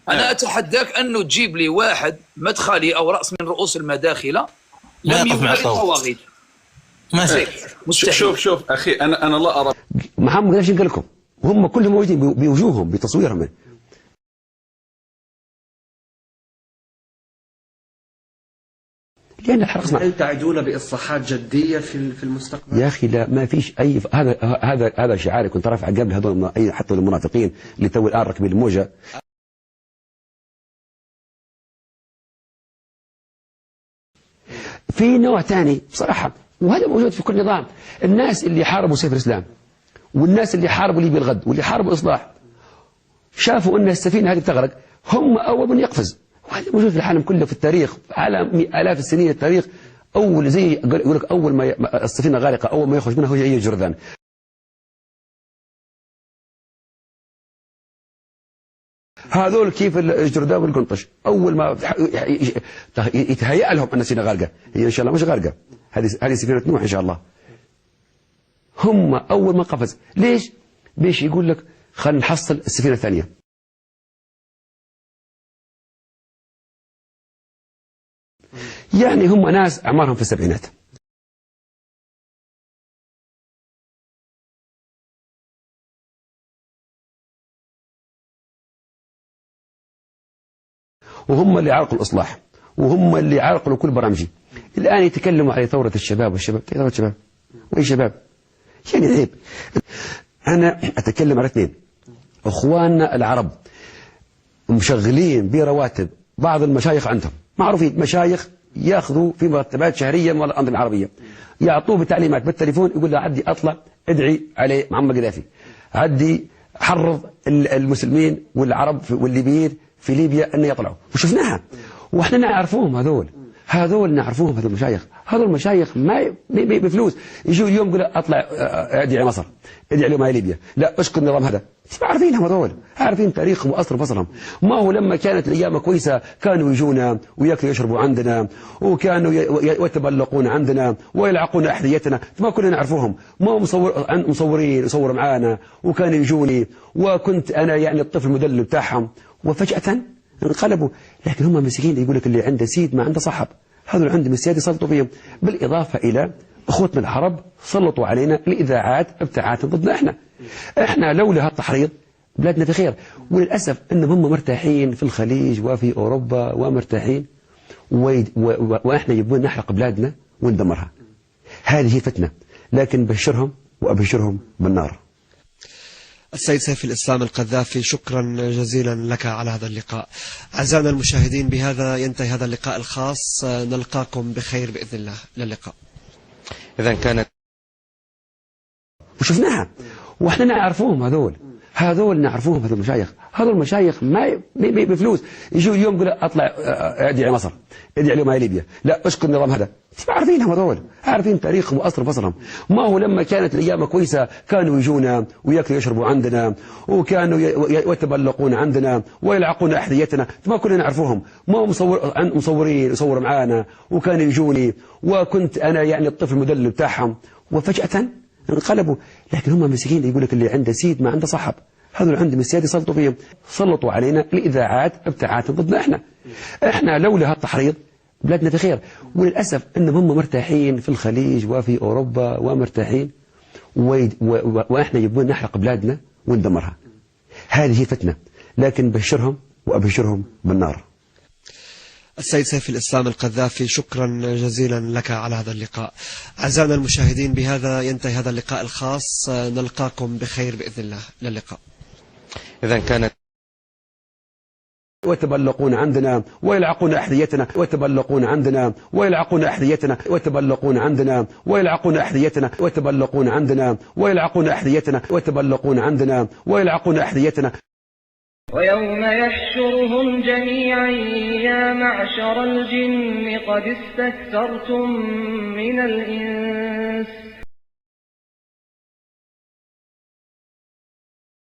أنا أتحداك أنه تجيب لي واحد مدخلي أو رأس من رؤوس المداخلة لم يبالي الطواغيت. مستحيل. شوف أخي، أنا لا أرى. محمد ايش قال لكم؟ وهم كلهم موجودين بوجوههم بتصويرهم. لأن الحرق اسمع. هل تعدون بإصلاحات جدية في المستقبل؟ يا أخي لا، ما فيش أي هذا شعاري كنت رافع قبل هذول حتى المنافقين اللي تو الآن راكبين الموجة. في نوع ثاني بصراحة، وهذا موجود في كل نظام. الناس اللي حاربوا سيف الإسلام والناس اللي حاربوا ليبيا الغد واللي حاربوا إصلاح شافوا أن السفينة هذه بتغرق، هم أول من يقفز. وهذا موجود في العالم كله في التاريخ على آلاف السنين. التاريخ أول زي يقول لك أول ما السفينة غارقة أول ما يخرج منها هو أي جرذان. هذول كيف الجردان والقنطش أول ما يتهيأ لهم أن السفينة غارقة، هي إن شاء الله مش غارقة، هذه سفينة نوح إن شاء الله. هم أول ما قفز. ليش؟ بيش يقول لك خلينا نحصل السفينة الثانية. يعني هم ناس أعمارهم في السبعينات. وهم اللي عرقوا الإصلاح وهم اللي عرقوا كل برامجي. الآن يتكلموا على ثورة الشباب والشباب. ثورة الشباب وأي شباب؟ يعني عيب. أنا أتكلم على اثنين. أخواننا العرب مشغلين برواتب بعض المشايخ عندهم معروفين، مشايخ ياخذوا في مرتبات شهرية من الأنظمة العربية، يعطوه بتعليمات بالتليفون يقول له عدي أطلع ادعي عليه معمر قذافي، عدي حرض المسلمين والعرب والليبيين في ليبيا أن يطلعوا. وشفناها وإحنا نعرفوهم. هذول نعرفوهم. هذول المشايخ، هذول المشايخ ما بفلوس. يجوا اليوم يقول اطلع ادعي على مصر، ادعي اليوم على ليبيا، لا اشكر النظام هذا. عارفينهم هذول، عارفين تاريخهم واصل فصلهم. ما هو لما كانت الايام كويسه كانوا يجونا وياكلوا يشربوا عندنا وكانوا يتبلقون عندنا ويلعقون احذيتنا، ما كنا نعرفوهم. ما هم مصورين يصوروا معانا وكانوا يجوني وكنت انا يعني الطفل المدلل بتاعهم، وفجاه انقلبوا. لكن هم مسكين يقول لك اللي عنده سيد ما عنده صاحب. هذول عندهم السيادة يسلطوا فيهم، بالإضافة إلى أخوتنا العرب سلطوا علينا الإذاعات ابتعاثا ضدنا. إحنا لولا هالتحريض بلادنا في خير. وللأسف أنهم هم مرتاحين في الخليج وفي أوروبا ومرتاحين وإحنا يبون نحرق بلادنا وندمرها. هذه فتنة، لكن بشرهم وأبشرهم بالنار. السيد سيف الإسلام القذافي، شكرا جزيلا لك على هذا اللقاء. أعزائنا المشاهدين، بهذا ينتهي هذا اللقاء الخاص، نلقاكم بخير بإذن الله. إلى اللقاء. إذا كانت وشفناها وإحنا نعرفوهم. هذول نعرفوهم. هذول المشايخ، هذول المشايخ ما بفلوس. يجوا اليوم يقول اطلع ادعي على مصر، ادعي اليوم على ليبيا، لا اشكر النظام هذا. عارفينهم هذول، عارفين تاريخهم واصل فصلهم. ما هو لما كانت الايام كويسه كانوا يجونا وياكلوا يشربوا عندنا وكانوا يتبلقون عندنا ويلعقون احذيتنا، ما كنا نعرفوهم. ما هم مصورين يصوروا معانا وكانوا يجوني وكنت انا يعني الطفل المدلل بتاعهم، وفجاه انقلبوا. لكن هم مسكين يقول لك اللي عنده سيد ما عنده صاحب. هذول عندهم السيادة يسلطوا فيهم، سلطوا علينا الإذاعات ابتعاثا ضدنا. إحنا لولا هالتحريض بلادنا في خير. وللأسف أنهم هم مرتاحين في الخليج وفي أوروبا ومرتاحين وإحنا يبون نحرق بلادنا وندمرها. هذه فتنة، لكن بشرهم وأبشرهم بالنار. السيد سيف الإسلام القذافي، شكرا جزيلا لك على هذا اللقاء. أعزائنا المشاهدين، بهذا ينتهي هذا اللقاء الخاص، نلقاكم بخير بإذن الله. إلى اللقاء. إذا كانت ويتبلقون عندنا ويلعقون أحذيتنا ويتبلقون عندنا ويلعقون أحذيتنا ويتبلقون عندنا ويلعقون أحذيتنا ويتبلقون عندنا ويلعقون أحذيتنا ويتبلقون عندنا ويلعقون أحذيتنا. ويوم يحشرهم جميعا يا معشر الجن قد استكثرتم من الإنس